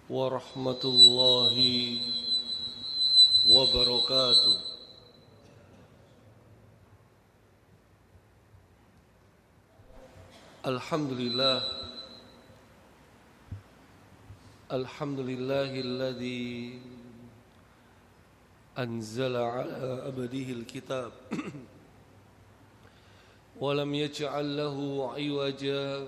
warahmatullahi wabarakatuh. Alhamdulillah, alhamdulillahilladzi anzala ala abdihil kitab wa lam yaj'al lahu 'iwaja.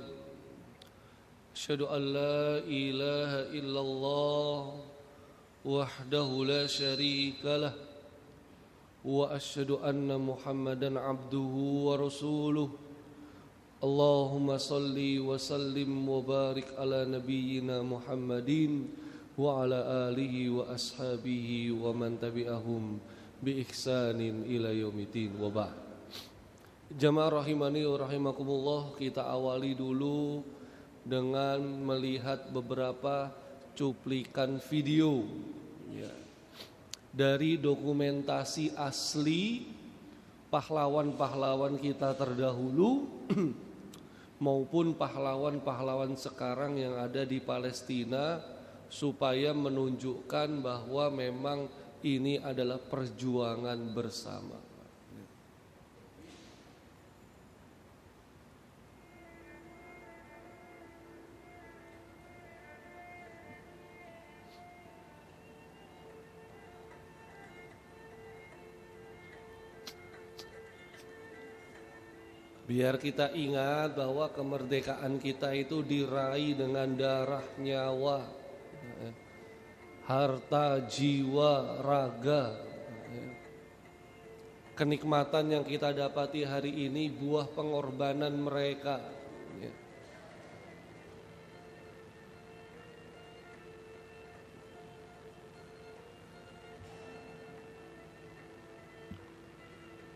Asyhadu an la ilaha illallah wahdahu la syarika lah wa asyhadu anna Muhammadan abduhu wa rasuluh. Allahumma salli wa sallim wa barik ala nabiyyina Muhammadin wa ala alihi wa ashabihi wa man tabi'ahum bi ihsanin ila yaumiddin wa ba'd. Jamaah rahimani wa rahimakumullah, kita awali dulu dengan melihat beberapa cuplikan video ya, dari dokumentasi asli pahlawan-pahlawan kita terdahulu maupun pahlawan-pahlawan sekarang yang ada di Palestina, supaya menunjukkan bahwa memang ini adalah perjuangan bersama. Biar kita ingat bahwa kemerdekaan kita itu diraih dengan darah, nyawa, harta, jiwa, raga. Kenikmatan yang kita dapati hari ini buah pengorbanan mereka.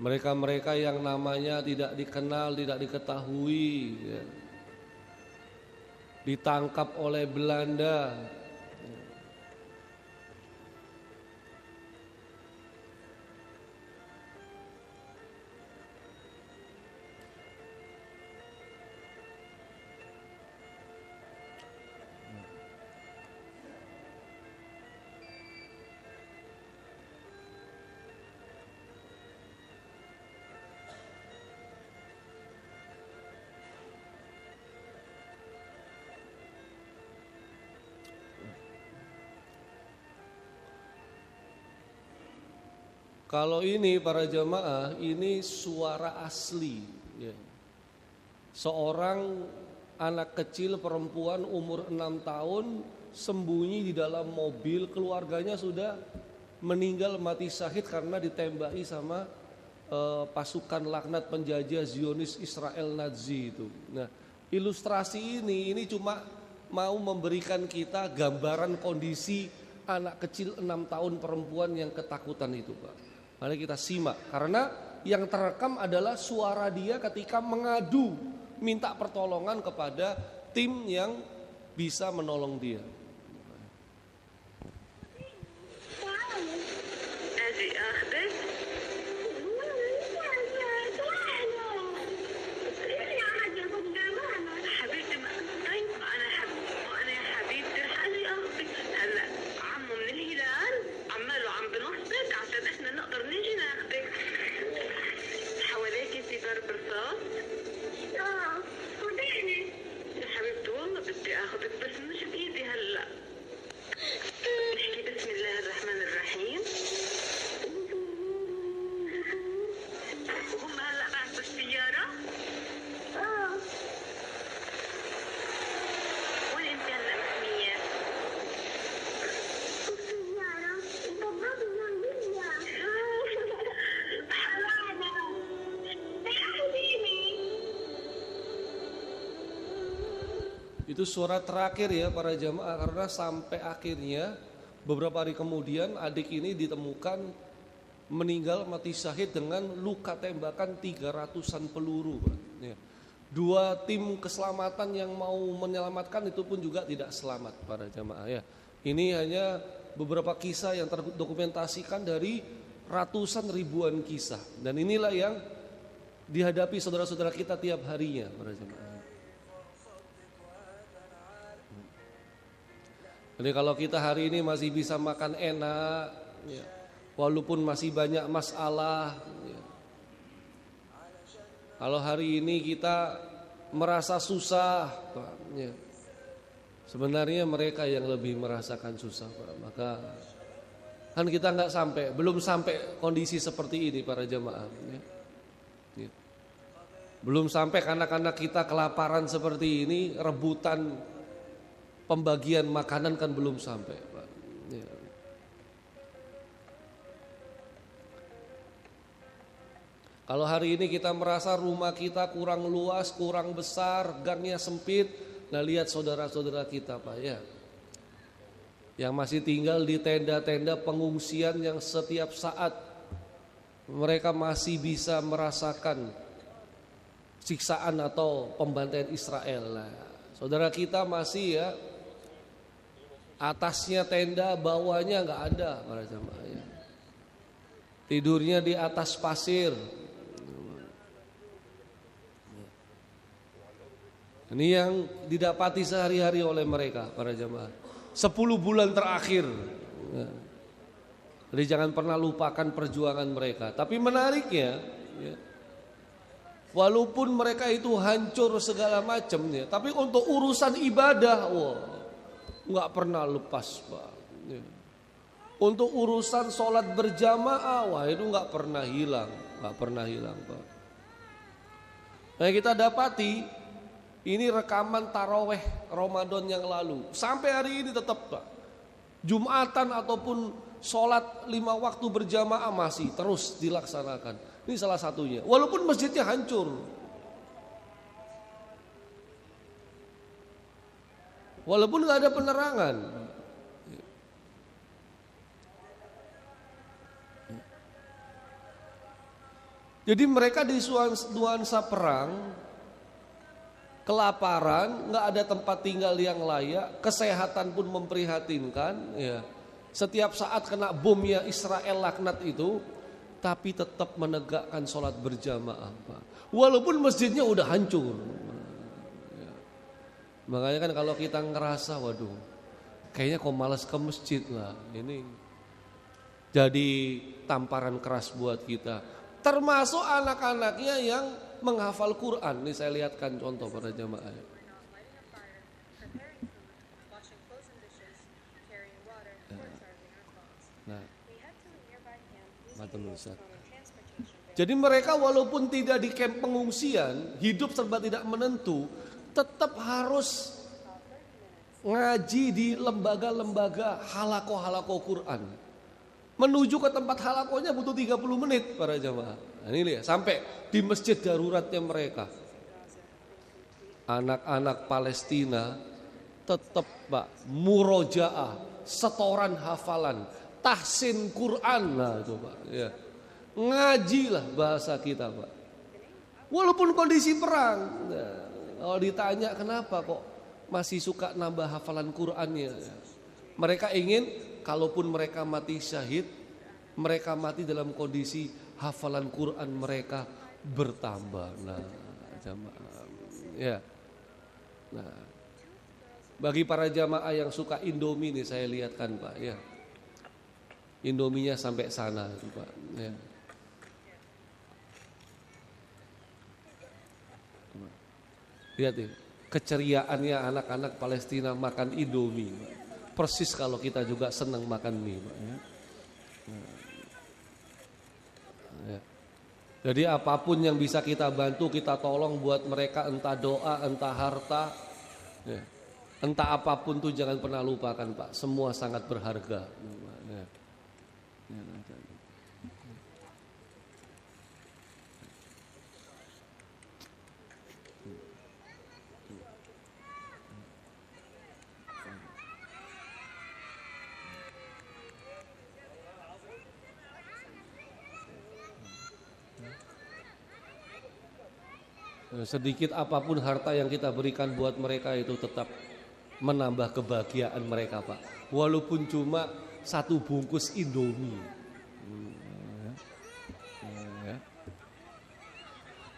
Mereka-mereka yang namanya tidak dikenal, tidak diketahui, ya, ditangkap oleh Belanda. Kalau ini para jamaah, ini suara asli ya. Seorang anak kecil perempuan umur 6 tahun sembunyi di dalam mobil, keluarganya sudah meninggal mati syahid karena ditembaki sama pasukan laknat penjajah Zionis Israel Nazi itu. Nah, ilustrasi ini cuma mau memberikan kita gambaran kondisi anak kecil 6 tahun perempuan yang ketakutan itu, Pak. Mari kita simak, karena yang terekam adalah suara dia ketika mengadu, minta pertolongan kepada tim yang bisa menolong dia. Itu suara terakhir ya para jamaah, karena sampai akhirnya beberapa hari kemudian adik ini ditemukan meninggal mati syahid dengan luka tembakan 300-an peluru. Ya. 2 tim keselamatan yang mau menyelamatkan itu pun juga tidak selamat para jamaah ya. Ini hanya beberapa kisah yang terdokumentasikan dari ratusan ribuan kisah, dan inilah yang dihadapi saudara-saudara kita tiap harinya para jamaah. Jadi kalau kita hari ini masih bisa makan enak, ya, walaupun masih banyak masalah, ya. Kalau hari ini kita merasa susah, Pak, ya. Sebenarnya mereka yang lebih merasakan susah, Pak. Maka kan kita belum sampai kondisi seperti ini para jamaah, ya. Ya. Belum sampai anak-anak kita kelaparan seperti ini, rebutan pembagian makanan kan belum sampai, Pak. Ya. Kalau hari ini kita merasa rumah kita kurang luas, kurang besar, gangnya sempit, nah lihat saudara-saudara kita, Pak, ya, yang masih tinggal di tenda-tenda pengungsian yang setiap saat mereka masih bisa merasakan siksaan atau pembantaian Israel. Nah, saudara kita masih, ya, atasnya tenda, bawahnya nggak ada para jamaah, ya. Tidurnya di atas pasir. Ini yang didapati sehari-hari oleh mereka para jamaah. 10 bulan terakhir. Jadi jangan pernah lupakan perjuangan mereka. Tapi menariknya, ya, walaupun mereka itu hancur segala macamnya, tapi untuk urusan ibadah, wah, nggak pernah lepas, Pak. Ya. Untuk urusan sholat berjamaah, wah, itu nggak pernah hilang, Pak. Nah, kita dapati ini rekaman taraweh Ramadan yang lalu, sampai hari ini tetap, Pak, Jumatan ataupun sholat 5 waktu berjamaah masih terus dilaksanakan. Ini salah satunya, walaupun masjidnya hancur, walaupun nggak ada penerangan. Jadi mereka di nuansa perang, kelaparan, nggak ada tempat tinggal yang layak, kesehatan pun memprihatinkan, ya. Setiap saat kena bomnya Israel laknat itu, tapi tetap menegakkan sholat berjamaah, Pak. Walaupun masjidnya udah hancur. Ya. Makanya kan kalau kita ngerasa, waduh, kayaknya kok malas ke masjid lah, ini jadi tamparan keras buat kita. Termasuk anak-anaknya yang menghafal Quran. Ini saya lihatkan contoh pada jamaah. Nah, jadi mereka walaupun tidak di kamp pengungsian, hidup serba tidak menentu, tetap harus ngaji di lembaga-lembaga halaqah Quran. Menuju ke tempat halakohnya butuh 30 menit para jamaah. Nah, ini lihat, sampai di masjid daruratnya mereka. Anak-anak Palestina tetap, Pak, murojaah, setoran hafalan, tahsin Quran, nah itu, Pak, ya. Ngajilah bahasa kita, Pak. Walaupun kondisi perang. Nah, kalau ditanya kenapa kok masih suka nambah hafalan Qurannya, mereka ingin kalaupun mereka mati syahid, mereka mati dalam kondisi hafalan Quran mereka bertambah. Nah, jamaah, ya. Nah, bagi para jamaah yang suka Indomie nih, saya lihatkan, Pak, ya. Indominya sampai sana, Pak, ya. Lihat nih, keceriaannya anak-anak Palestina makan Indomie, Pak. Persis kalau kita juga senang makan mie, Pak, ya. Ya. Jadi apapun yang bisa kita bantu, kita tolong buat mereka, entah doa, entah harta, ya. Entah apapun tuh jangan pernah lupakan, Pak. Semua sangat berharga. Ya. Sedikit apapun harta yang kita berikan buat mereka itu tetap menambah kebahagiaan mereka, Pak. Walaupun cuma 1 bungkus Indomie.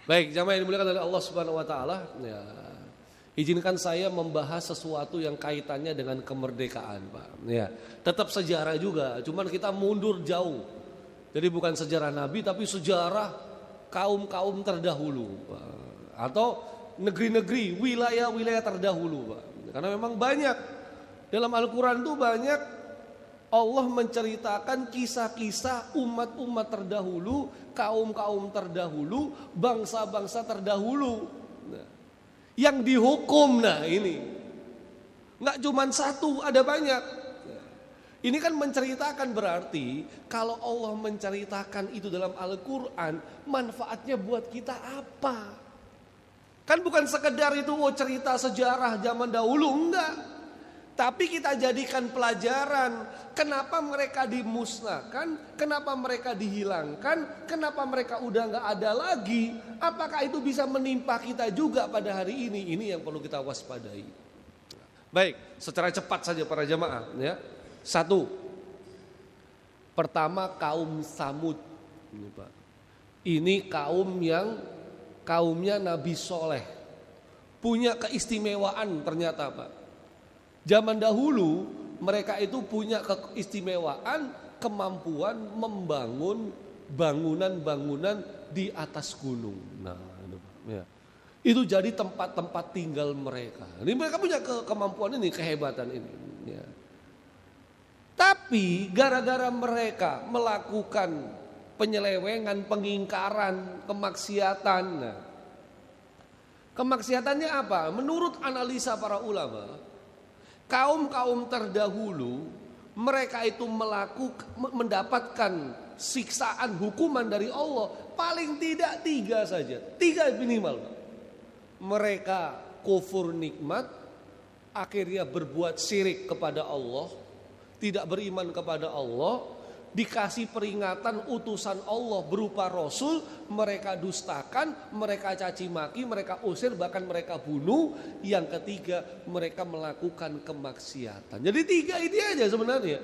Baik, jamaah yang dimuliakan oleh Allah Subhanahu wa taala, ya. Izinkan saya membahas sesuatu yang kaitannya dengan kemerdekaan, Pak. Ya, tetap sejarah juga, cuman kita mundur jauh. Jadi bukan sejarah Nabi tapi sejarah kaum-kaum terdahulu, Pak. Atau negeri-negeri, wilayah-wilayah terdahulu, Pak. Karena memang banyak dalam Al-Quran itu banyak Allah menceritakan kisah-kisah umat-umat terdahulu, kaum-kaum terdahulu, bangsa-bangsa terdahulu. Nah, yang dihukum, nah ini nggak cuma satu, ada banyak. Ini kan menceritakan, berarti kalau Allah menceritakan itu dalam Al-Quran, manfaatnya buat kita apa? Kan bukan sekedar itu cerita sejarah zaman dahulu, enggak. Tapi kita jadikan pelajaran, kenapa mereka dimusnahkan, kenapa mereka dihilangkan, kenapa mereka udah nggak ada lagi. Apakah itu bisa menimpa kita juga pada hari ini? Ini yang perlu kita waspadai. Baik, secara cepat saja para jamaah, ya. Satu, pertama kaum Samud. Ini, Pak. Ini kaum yang kaumnya Nabi Soleh, punya keistimewaan ternyata, Pak. Zaman dahulu mereka itu punya keistimewaan, kemampuan membangun bangunan-bangunan di atas gunung. Nah, itu, ya. Itu jadi tempat-tempat tinggal mereka. Ini mereka punya kemampuan ini, kehebatan ini. Ya. Tapi gara-gara mereka melakukan penyelewengan, pengingkaran, kemaksiatan. Nah, kemaksiatannya apa? Menurut analisa para ulama, kaum-kaum terdahulu mereka itu mendapatkan siksaan, hukuman dari Allah paling tidak 3 saja, 3 minimal. Mereka kufur nikmat, akhirnya berbuat syirik kepada Allah, tidak beriman kepada Allah, dikasih peringatan utusan Allah berupa Rasul, mereka dustakan, mereka caci maki, mereka usir, bahkan mereka bunuh. Yang ketiga, mereka melakukan kemaksiatan. Jadi 3 ini aja sebenarnya.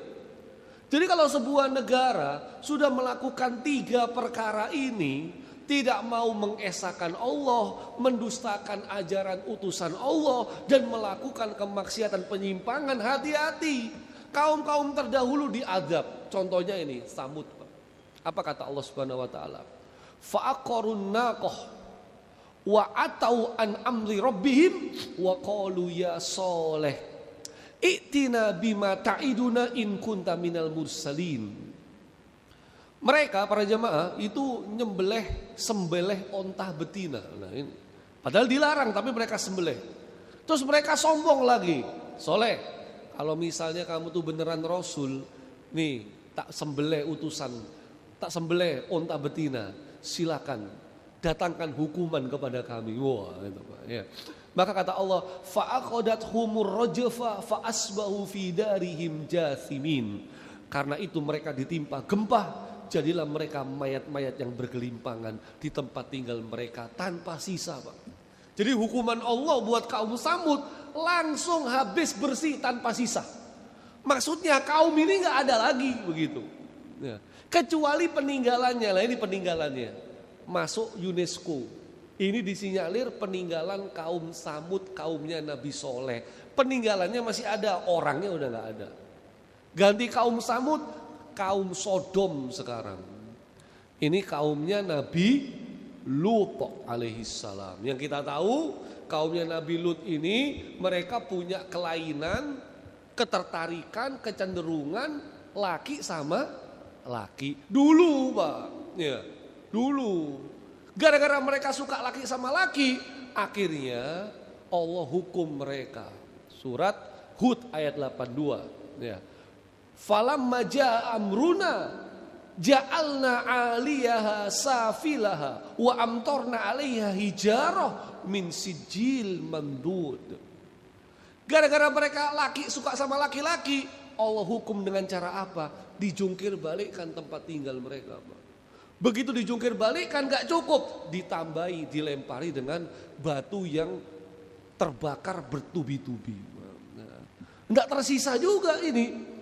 Jadi kalau sebuah negara sudah melakukan 3 perkara ini, tidak mau mengesahkan Allah, mendustakan ajaran utusan Allah, dan melakukan kemaksiatan, penyimpangan, hati-hati. Kaum-kaum terdahulu diazab. Contohnya ini Samud. Apa kata Allah Subhanahu wa taala? Fa'aqarun naqah wa atau an amri rabbihim wa qalu ya Saleh i'tina bima ta'iduna in kunta minal mursalin. Mereka para jamaah itu sembelih onta betina. Nah, ini padahal dilarang tapi mereka sembelih. Terus mereka sombong lagi. Soleh, kalau misalnya kamu tuh beneran Rasul, nih tak sembelih utusan, tak sembelih onta betina, silakan datangkan hukuman kepada kami. Wah, itu Pak. Ya. Maka kata Allah, fa'aqadathumur rajfa fa'asbahu fi darihim jathimin. Karena itu mereka ditimpa gempa, jadilah mereka mayat-mayat yang bergelimpangan di tempat tinggal mereka tanpa sisa, Pak. Jadi hukuman Allah buat kaum Samud langsung habis bersih tanpa sisa. Maksudnya kaum ini nggak ada lagi begitu. Ya. Kecuali peninggalannya, lah ini peninggalannya masuk UNESCO. Ini disinyalir peninggalan kaum Samud, kaumnya Nabi Soleh. Peninggalannya masih ada, orangnya udah nggak ada. Ganti kaum Samud, kaum Sodom sekarang. Ini kaumnya Nabi Lut alaihissalam. Yang kita tahu kaumnya Nabi Lut ini mereka punya kelainan, ketertarikan, kecenderungan laki sama laki. Dulu Pak, ya dulu. Gara-gara mereka suka laki sama laki, akhirnya Allah hukum mereka. Surat Hud ayat 82. Ya. Falamma jaa amruna ja'alna 'aliyaha safilaha wa amtorna 'alaiha hijarah min sijil mandud. Gara-gara mereka laki suka sama laki-laki, Allah hukum dengan cara apa? Dijungkir balikkan tempat tinggal mereka, Pak. Begitu dijungkir balikkan gak cukup, ditambahi, dilempari dengan batu yang terbakar bertubi-tubi. Enggak tersisa juga ini.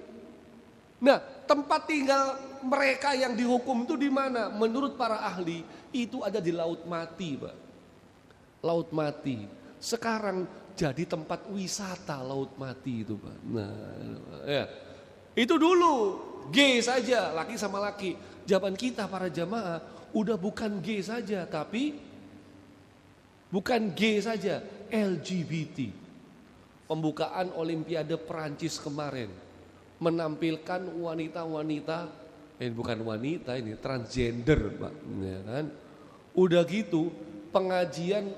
Nah, tempat tinggal mereka yang dihukum itu di mana? Menurut para ahli itu ada di laut mati, Pak. Laut mati. Sekarang jadi tempat wisata Laut Mati itu Pak. Nah, ya. Itu dulu G saja, laki sama laki. Zaman kita para jamaah udah bukan G saja, tapi bukan G saja, LGBT. Pembukaan Olimpiade Perancis kemarin menampilkan wanita-wanita, bukan wanita ini, transgender Pak, ya kan? Udah gitu pengajian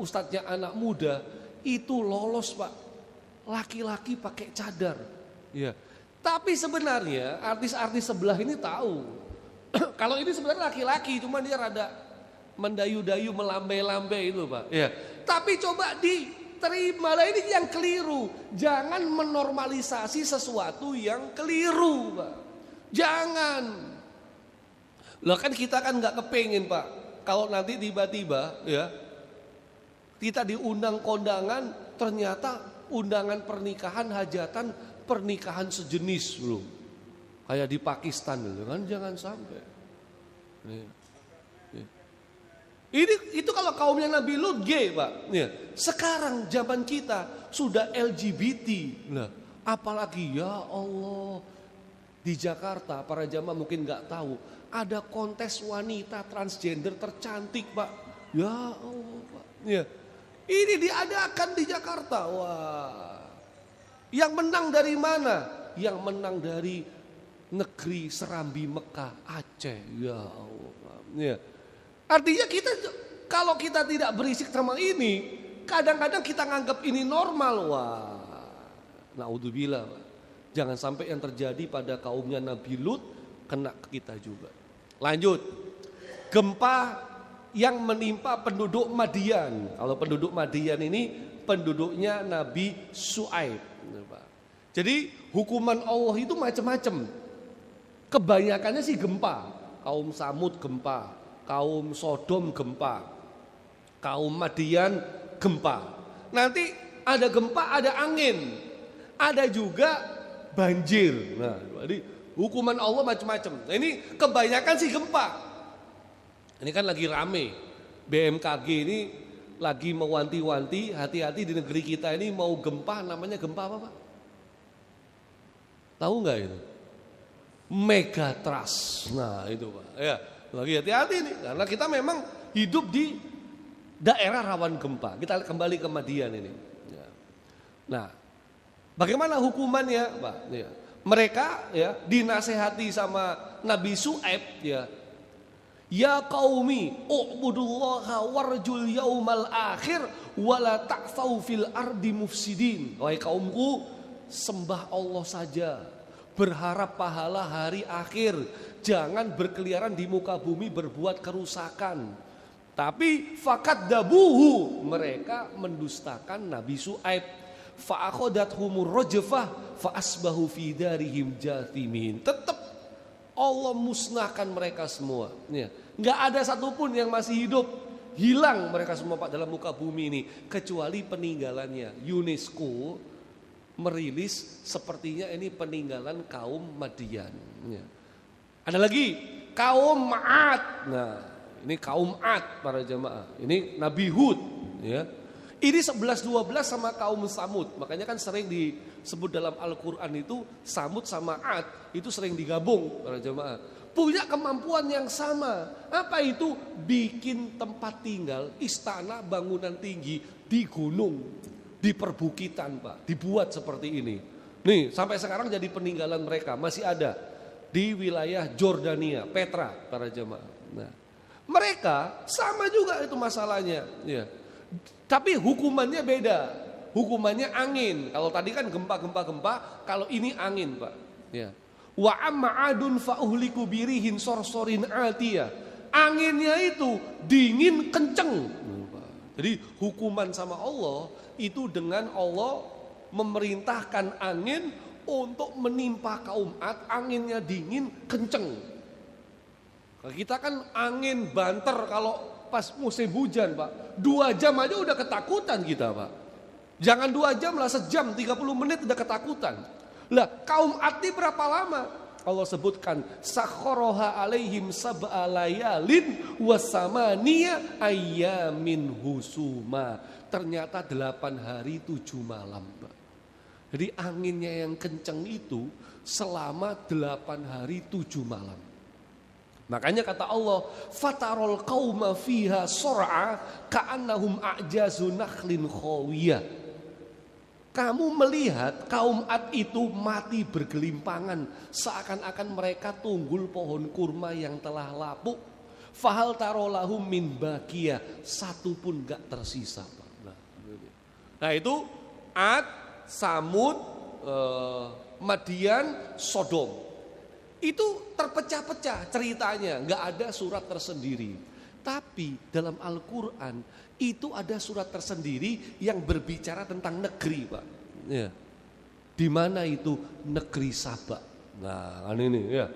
ustadznya anak muda itu lolos Pak, laki-laki pakai cadar, ya. Tapi sebenarnya artis-artis sebelah ini tahu kalau ini sebenarnya laki-laki, cuma dia rada mendayu-dayu, melambai-lambai itu Pak. Ya. Tapi coba diterima lah, ini yang keliru. Jangan menormalisasi sesuatu yang keliru Pak. Jangan. Loh kan kita kan nggak kepengen Pak, kalau nanti tiba-tiba ya kita diundang kondangan, ternyata undangan pernikahan hajatan pernikahan sejenis belum, kayak di Pakistan gitu kan, jangan sampai. Itu kalau kaumnya Nabi Lut G Pak. Sekarang zaman kita sudah LGBT, nah apalagi ya Allah di Jakarta para jamaah mungkin nggak tahu ada kontes wanita transgender tercantik Pak. Ya Allah Pak. Ini diadakan di Jakarta. Wah. Yang menang dari mana? Yang menang dari negeri Serambi Mekah, Aceh. Ya Allah. Ya. Artinya kita kalau kita tidak berisik sama ini, kadang-kadang kita nganggap ini normal. Wah. Naudzubillah. Jangan sampai yang terjadi pada kaumnya Nabi Lut kena ke kita juga. Lanjut. Gempa yang menimpa penduduk Madian. Kalau penduduk Madian ini penduduknya Nabi Syuaib. Jadi hukuman Allah itu macam-macam. Kebanyakannya sih gempa. Kaum Samud gempa, kaum Sodom gempa, kaum Madian gempa. Nanti ada gempa, ada angin, ada juga banjir. Nah, jadi hukuman Allah macam-macam. Nah, ini kebanyakan sih gempa. Ini kan lagi rame. BMKG ini lagi mewanti-wanti, hati-hati di negeri kita ini mau gempa, namanya gempa apa Pak? Tahu nggak itu? Megatrust. Nah itu Pak. Ya, lagi hati-hati nih, karena kita memang hidup di daerah rawan gempa. Kita kembali ke Madian ini. Ya. Nah, bagaimana hukumannya Pak? Ya. Mereka ya dinasehati sama Nabi Syuaib ya. Ya qaumi u'budullaha warjul yaumal akhir wala ta'fau fil ardi mufsidin. Wahai kaumku, sembah Allah saja, berharap pahala hari akhir, jangan berkeliaran di muka bumi berbuat kerusakan. Tapi fakadzabuhu, mereka mendustakan Nabi Syuaib. Fa'akhodathumur rajfah fa'asbahu fi darihim jathimin. Tetap Allah musnahkan mereka semua. Nggak ada satupun yang masih hidup. Hilang mereka semua Pak dalam muka bumi ini, kecuali peninggalannya. UNESCO merilis sepertinya ini peninggalan kaum Madian. Ada lagi kaum Ad. Nah, ini kaum Ad para jamaah. Ini Nabi Hud. Ya. Ini 11-12 sama kaum Samud. Makanya kan sering disebut dalam Al-Quran itu Samud sama Ad itu sering digabung para jamaah. Punya kemampuan yang sama. Apa itu? Bikin tempat tinggal, istana, bangunan tinggi di gunung, di perbukitan Pak, dibuat seperti ini. Nih sampai sekarang jadi peninggalan mereka, masih ada di wilayah Jordania, Petra para jemaah. Nah, mereka sama juga itu masalahnya. Ya. Tapi hukumannya beda, hukumannya angin. Kalau tadi kan gempa, kalau ini angin Pak. Ya. Wa amma adun fa'uhliku birihin sorsorin atiyah. Anginnya itu dingin kenceng. Jadi hukuman sama Allah itu dengan Allah memerintahkan angin untuk menimpa kaum Ad, anginnya dingin kenceng. Kita kan angin banter kalau pas musim hujan Pak, 2 jam aja udah ketakutan kita Pak. Jangan 2 jam lah, sejam 30 menit udah ketakutan. Lah kaum Ad ini berapa lama? Allah sebutkan sakharaha alaihim sab'a layalin wasamaniya ayyamin husuma. Ternyata 8 hari 7 malam. Jadi anginnya yang kencang itu selama 8 hari 7 malam. Makanya kata Allah, fatarol qauma fiha sor'a ka'annahum a'jazu nakhlin khawiyah. Kamu melihat kaum Ad itu mati bergelimpangan, seakan-akan mereka tunggul pohon kurma yang telah lapuk. Fahal tarolahum min bakiyah, satu pun gak tersisa. Nah itu Ad, Samud, Madian, Sodom. Itu terpecah-pecah ceritanya, gak ada surat tersendiri. Tapi dalam Al-Quran itu ada surat tersendiri yang berbicara tentang negeri, Pak. Ya. Di mana itu negeri Saba. Nah, ini ya.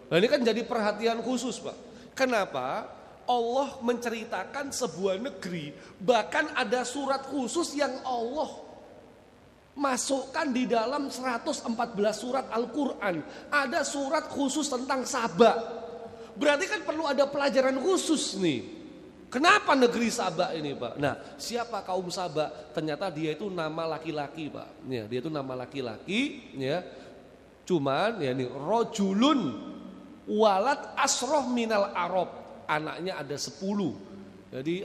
Nah, ini kan jadi perhatian khusus, Pak. Kenapa? Allah menceritakan sebuah negeri, bahkan ada surat khusus yang Allah masukkan di dalam 114 surat Al-Quran. Ada surat khusus tentang Saba. Berarti kan perlu ada pelajaran khusus nih. Kenapa negeri Saba ini, Pak? Nah, siapa kaum Saba? Ternyata dia itu nama laki-laki, Pak. Ya, dia itu nama laki-laki, ya. Cuman ya ini rojulun walat asroh minal Arab. Anaknya ada 10. Jadi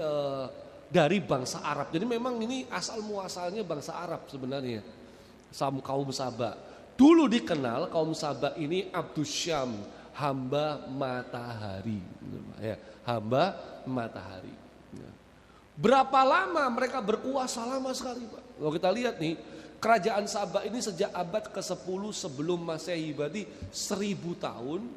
dari bangsa Arab. Jadi memang ini asal muasalnya bangsa Arab sebenarnya. Kaum Saba. Dulu dikenal kaum Saba ini Abdus Syam, hamba matahari. Ya, hamba matahari. Ya. Berapa lama mereka berkuasa? Lama sekali, Pak. Kalau kita lihat nih, kerajaan Saba ini sejak abad ke-10 sebelum Masehi, berarti 1000 tahun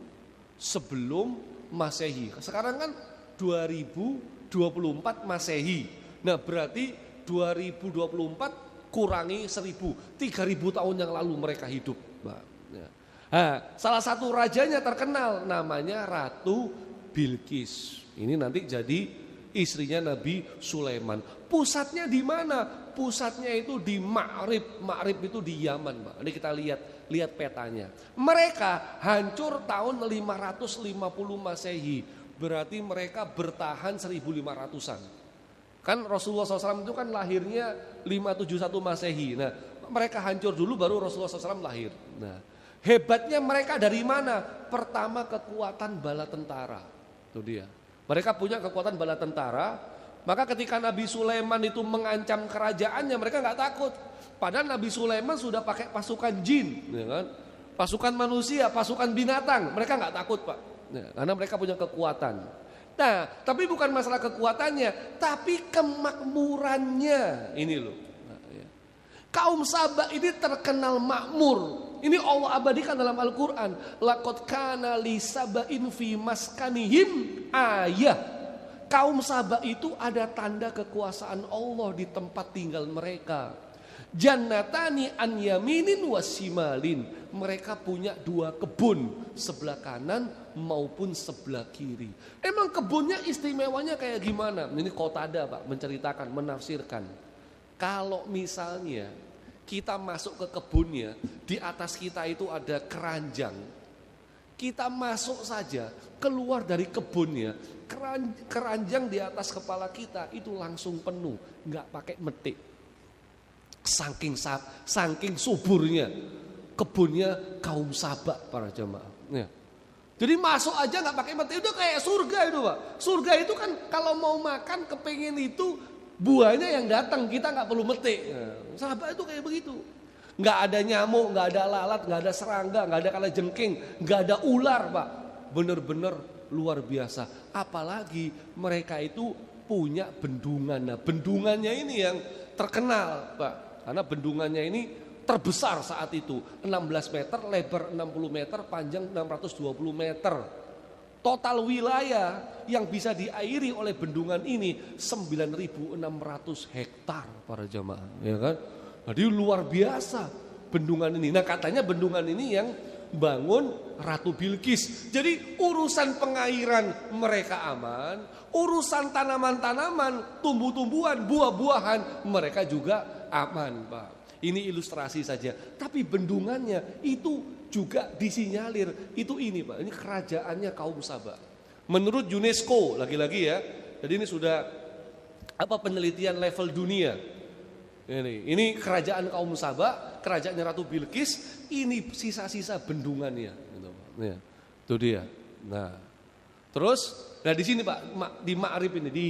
sebelum Masehi. Sekarang kan 2024 Masehi. Nah, berarti 2024 kurangi 1000, 3000 tahun yang lalu mereka hidup, Pak. Ya. Nah, salah satu rajanya terkenal namanya Ratu Bilqis. Ini nanti jadi istrinya Nabi Sulaiman. Pusatnya di mana? Pusatnya itu di Ma'rib. Ma'rib itu di Yaman, Pak. Ini kita lihat petanya. Mereka hancur tahun 550 Masehi. Berarti mereka bertahan 1500-an. Kan Rasulullah SAW itu kan lahirnya 571 Masehi. Nah, mereka hancur dulu baru Rasulullah SAW lahir. Nah, hebatnya mereka dari mana? Pertama kekuatan bala tentara. Itu dia. Mereka punya kekuatan bala tentara. Maka ketika Nabi Sulaiman itu mengancam kerajaannya, mereka nggak takut. Padahal Nabi Sulaiman sudah pakai pasukan jin, ya kan? Pasukan manusia, pasukan binatang. Mereka nggak takut, Pak. Ya, karena mereka punya kekuatan. Nah, tapi bukan masalah kekuatannya, tapi kemakmurannya. Ini loh. Nah, ya. Kaum Saba ini terkenal makmur. Ini Allah abadikan dalam Al-Quran. Laqad kana li saba'in fi maskanihim ayah. Kaum Saba itu ada tanda kekuasaan Allah di tempat tinggal mereka. Jannatani an yaminin wasimalin. Mereka punya 2 kebun, sebelah kanan maupun sebelah kiri. Emang kebunnya istimewanya kayak gimana? Ini Qatada, Pak, menceritakan, menafsirkan. Kalau misalnya kita masuk ke kebunnya, di atas kita itu ada keranjang. Kita masuk saja, keluar dari kebunnya, keranjang di atas kepala kita itu langsung penuh, nggak pakai metik. Saking suburnya kebunnya kaum Saba, para jamaah. Ya. Jadi masuk aja nggak pakai metik, itu kayak surga itu, Pak. Surga itu kan kalau mau makan kepingin itu buahnya yang datang, kita nggak perlu metik. Ya. Saba itu kayak begitu. Nggak ada nyamuk, nggak ada lalat, nggak ada serangga, nggak ada kalajengking, nggak ada ular, Pak. Bener-bener luar biasa. Apalagi mereka itu punya bendungan. Nah, bendungannya ini yang terkenal, Pak. Karena bendungannya ini terbesar saat itu. 16 meter, lebar 60 meter, panjang 620 meter. Total wilayah yang bisa diairi oleh bendungan ini 9.600 hektar, para jamaah. Ya kan? Jadi luar biasa bendungan ini. Nah, katanya bendungan ini yang bangun Ratu Bilqis. Jadi urusan pengairan mereka aman, urusan tanaman-tanaman, tumbuh-tumbuhan, buah-buahan mereka juga aman, Pak. Ini ilustrasi saja. Tapi bendungannya itu juga disinyalir itu ini Pak, ini kerajaannya kaum Saba. Menurut UNESCO lagi-lagi ya, jadi ini sudah penelitian level dunia. Ini kerajaan kaum Saba, kerajaannya Ratu Bilqis, ini sisa-sisa bendungannya. Gitu. Ya, itu dia. Nah, terus, di sini Pak, di Ma'rib ini, di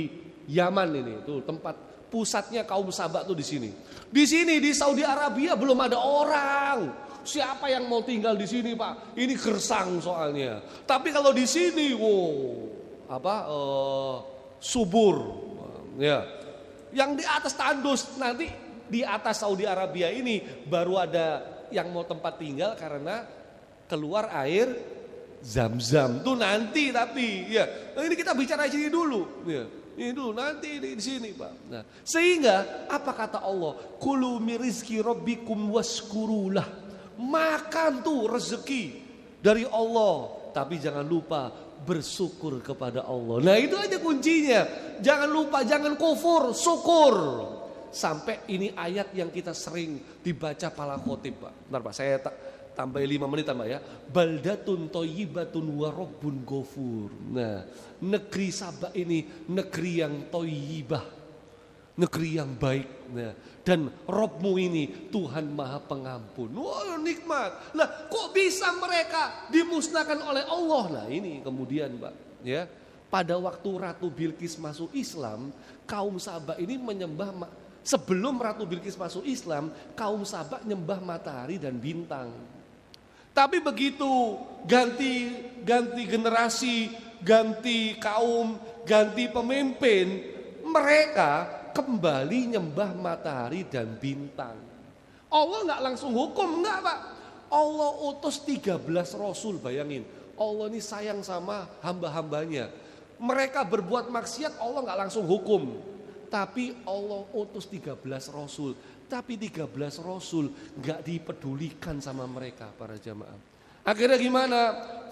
Yaman ini, tuh tempat pusatnya kaum Saba tuh di sini. Di sini di Saudi Arabia belum ada orang. Siapa yang mau tinggal di sini Pak? Ini gersang soalnya. Tapi kalau di sini, subur, ya. Yang di atas tandus, nanti di atas Saudi Arabia ini baru ada yang mau tempat tinggal karena keluar air Zam-Zam. Tuh nanti tapi, ya. Ini kita bicara di sini dulu, ya. Ini dulu nanti di sini Pak. Nah, sehingga apa kata Allah? Kulu min rizki rabbikum waskurulah. Makan tuh rezeki dari Allah, tapi jangan lupa bersyukur kepada Allah. Nah itu aja kuncinya. Jangan lupa, jangan kufur, syukur. Sampai ini ayat yang kita sering dibaca pala khotib Pak. Bentar Pak, saya tambah 5 menit Pak ya. Baldatun thayyibatun wa rabbun ghafur. Nah, negeri Sabah ini negeri yang thayyibah, negeri yang baik. Nah, dan Robmu ini Tuhan Maha Pengampun. Wah nikmat. Lah kok bisa mereka dimusnahkan oleh Allah? Nah ini kemudian Pak, ya. Pada waktu Ratu Bilqis masuk Islam, kaum Sabah ini menyembah, sebelum Ratu Bilqis masuk Islam, kaum Sabah nyembah matahari dan bintang. Tapi begitu ganti generasi, ganti kaum, ganti pemimpin, mereka kembali nyembah matahari dan bintang. Allah nggak langsung hukum, enggak Pak. Allah utus 13 Rasul, bayangin. Allah ini sayang sama hamba-hambanya. Mereka berbuat maksiat, Allah nggak langsung hukum. Tapi Allah utus 13 Rasul. Tapi 13 Rasul nggak dipedulikan sama mereka para jamaah. Akhirnya gimana?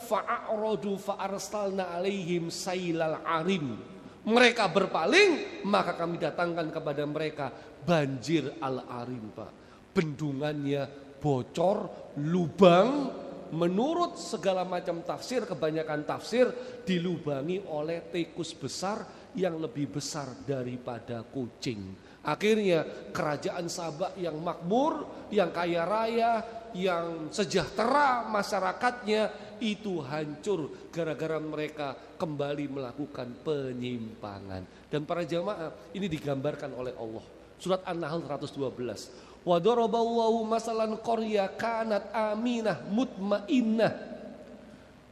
Fa'aradu fa'arsalna alaihim sailal arim. Mereka berpaling, maka kami datangkan kepada mereka banjir al-arim Pak. Bendungannya bocor, lubang, menurut segala macam tafsir, kebanyakan tafsir dilubangi oleh tikus besar yang lebih besar daripada kucing. Akhirnya kerajaan Sabah yang makmur, yang kaya raya, yang sejahtera masyarakatnya itu hancur gara-gara mereka kembali melakukan penyimpangan. Dan para jamaah ini digambarkan oleh Allah. Surat An-Nahl 112. Wa daraballahu masalan qarya kanat aminah mutmainnah.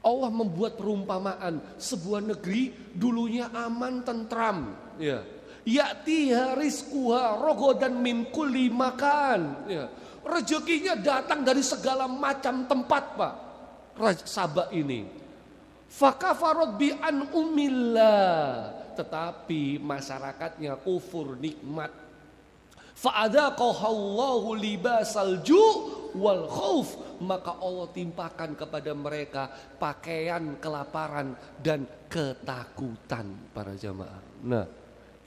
Allah membuat perumpamaan sebuah negeri dulunya aman tentram, ya. Ya'tiha rizquha ragadan min kulli makan, ya. Rezekinya datang dari segala macam tempat Pak. Sabah ini. Fakafarat bi an umillah, tetapi masyarakatnya kufur nikmat. Fa'adaqahallahu libasal ju' wal khauf, maka Allah timpakan kepada mereka pakaian kelaparan dan ketakutan para jamaah. Nah,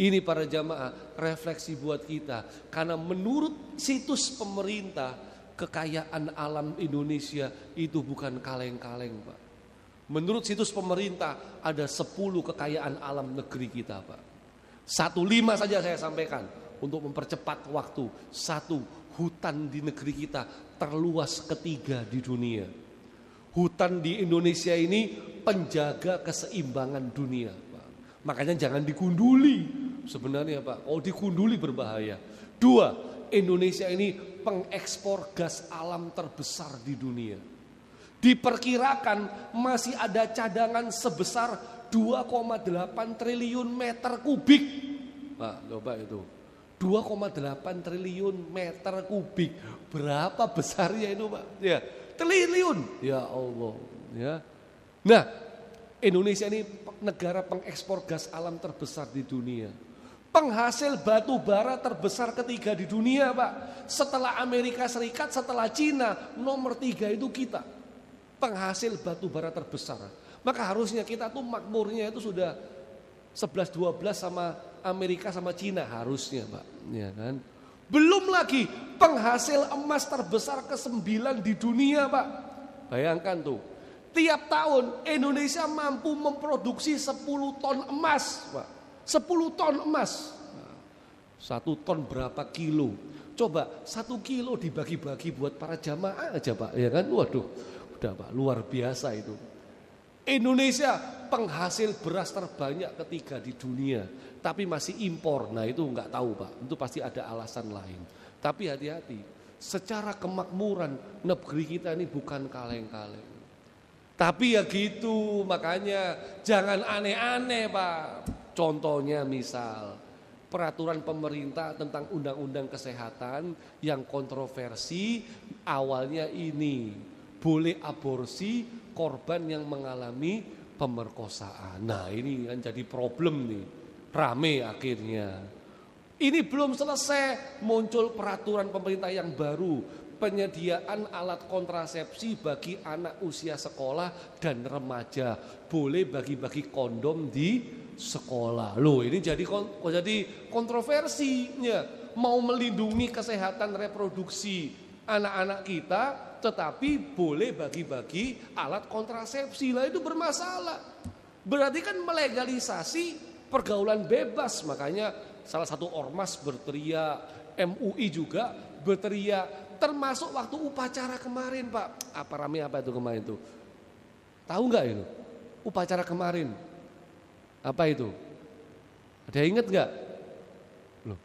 ini para jamaah refleksi buat kita, karena menurut situs pemerintah kekayaan alam Indonesia itu bukan kaleng-kaleng Pak. Menurut situs pemerintah ada 10 kekayaan alam negeri kita Pak. 1, 5 saja saya sampaikan untuk mempercepat waktu. 1, hutan di negeri kita terluas ketiga di dunia. Hutan di Indonesia ini penjaga keseimbangan dunia Pak. Makanya jangan digunduli sebenarnya Pak. Oh digunduli berbahaya. 2, Indonesia ini pengekspor gas alam terbesar di dunia. Diperkirakan masih ada cadangan sebesar 2,8 triliun meter kubik. Pak, coba itu. 2,8 triliun meter kubik. Berapa besarnya itu Pak? Ya, triliun. Ya Allah. Ya. Nah, Indonesia ini negara pengekspor gas alam terbesar di dunia. Penghasil batu bara terbesar ketiga di dunia Pak. Setelah Amerika Serikat, setelah Cina, nomor 3 itu kita. Penghasil batu bara terbesar. Maka harusnya kita tuh makmurnya itu sudah 11-12 sama Amerika sama Cina harusnya Pak. Ya kan? Belum lagi penghasil emas terbesar ke-9 di dunia Pak. Bayangkan tuh, tiap tahun Indonesia mampu memproduksi 10 ton emas, Pak. 10 ton emas. 1 ton berapa kilo? Coba 1 kilo dibagi-bagi buat para jamaah aja, Pak, ya kan? Waduh, udah Pak, luar biasa itu. Indonesia penghasil beras terbanyak ketiga di dunia, tapi masih impor. Nah itu nggak tahu Pak, itu pasti ada alasan lain. Tapi hati-hati, secara kemakmuran negeri kita ini bukan kaleng-kaleng. Tapi ya gitu, makanya jangan aneh-aneh Pak. Contohnya misal peraturan pemerintah tentang undang-undang kesehatan yang kontroversi awalnya ini boleh aborsi korban yang mengalami pemerkosaan. Nah ini kan jadi problem nih, rame akhirnya. Ini belum selesai, muncul peraturan pemerintah yang baru, penyediaan alat kontrasepsi bagi anak usia sekolah dan remaja, boleh bagi-bagi kondom di sekolah. Loh ini jadi kontroversinya, mau melindungi kesehatan reproduksi anak-anak kita, tetapi boleh bagi-bagi alat kontrasepsi. Lah itu bermasalah. Berarti kan melegalisasi pergaulan bebas. Makanya salah satu ormas berteriak, MUI juga berteriak, termasuk waktu upacara kemarin Pak. Apa itu kemarin itu? Tahu nggak itu? Upacara kemarin. Apa itu? Ada yang ingat nggak? Loh.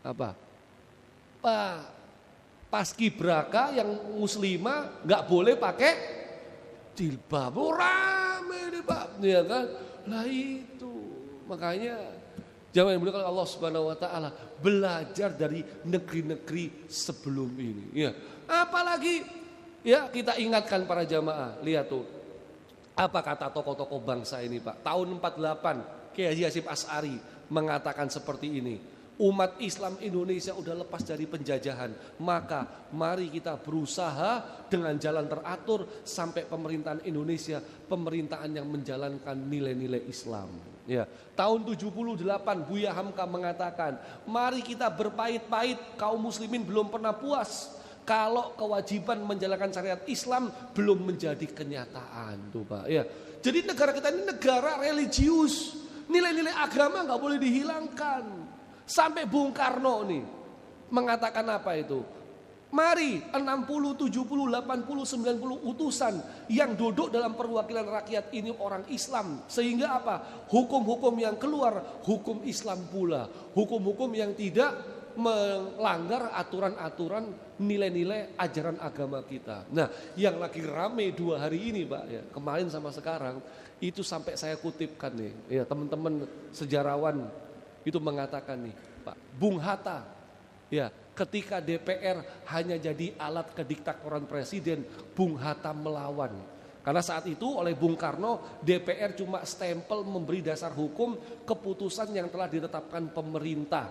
Apa? Pak, paskibraka yang muslimah nggak boleh pakai jilbab. Oh, rame nih Pak, ya kan? Lah itu makanya jangan dimuliakan Allah Subhanahu Wa Taala, belajar dari negeri-negeri sebelum ini. Ya, apalagi ya kita ingatkan para jamaah, lihat tuh apa kata tokoh-tokoh bangsa ini Pak. Tahun 48 Kiai Haji Hasyim Asy'ari mengatakan seperti ini. Umat Islam Indonesia udah lepas dari penjajahan, maka mari kita berusaha dengan jalan teratur sampai pemerintahan Indonesia, pemerintahan yang menjalankan nilai-nilai Islam. Ya, tahun 78 Buya Hamka mengatakan, mari kita berpahit-pahit, kaum muslimin belum pernah puas kalau kewajiban menjalankan syariat Islam belum menjadi kenyataan, tuh Pak. Ya, jadi negara kita ini negara religius, nilai-nilai agama nggak boleh dihilangkan. Sampai Bung Karno nih mengatakan apa itu? Mari 60, 70, 80, 90 utusan yang duduk dalam perwakilan rakyat ini orang Islam. Sehingga apa? Hukum-hukum yang keluar, hukum Islam pula. Hukum-hukum yang tidak melanggar aturan-aturan nilai-nilai ajaran agama kita. Nah yang lagi rame 2 hari ini Pak, ya, kemarin sama sekarang, itu sampai saya kutipkan nih, ya teman-teman sejarawan itu mengatakan nih Pak, Bung Hatta ya ketika DPR hanya jadi alat kediktatoran presiden, Bung Hatta melawan. Karena saat itu oleh Bung Karno DPR cuma stempel memberi dasar hukum keputusan yang telah ditetapkan pemerintah.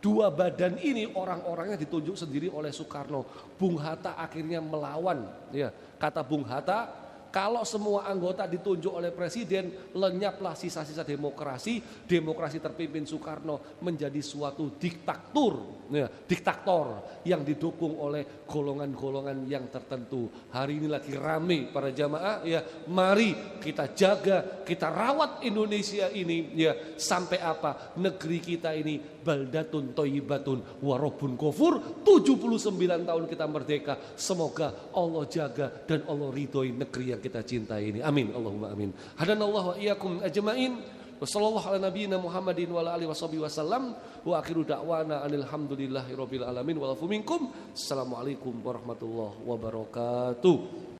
2 badan ini orang-orangnya ditunjuk sendiri oleh Soekarno. Bung Hatta akhirnya melawan. Ya, kata Bung Hatta, kalau semua anggota ditunjuk oleh presiden, lenyaplah sisa-sisa demokrasi. Demokrasi terpimpin Soekarno menjadi suatu diktator yang didukung oleh golongan-golongan yang tertentu. Hari ini lagi rame para jamaah, ya, mari kita jaga, kita rawat Indonesia ini, ya, sampai apa? Negeri kita ini baldatun thayyibatun wa rabbun ghafur. 79 tahun kita merdeka. Semoga Allah jaga dan Allah ridhoi negeri yang kita cintai ini. Amin, Allahumma amin. Hadanallahu wa iyyakum ajmain. Wassallallahu ala nabiyyina Muhammadin wa ala alihi washabihi wasallam. Wa akhiru da'wana alhamdulillahi rabbil alamin wa lafu minkum. Assalamualaikum warahmatullahi wabarakatuh.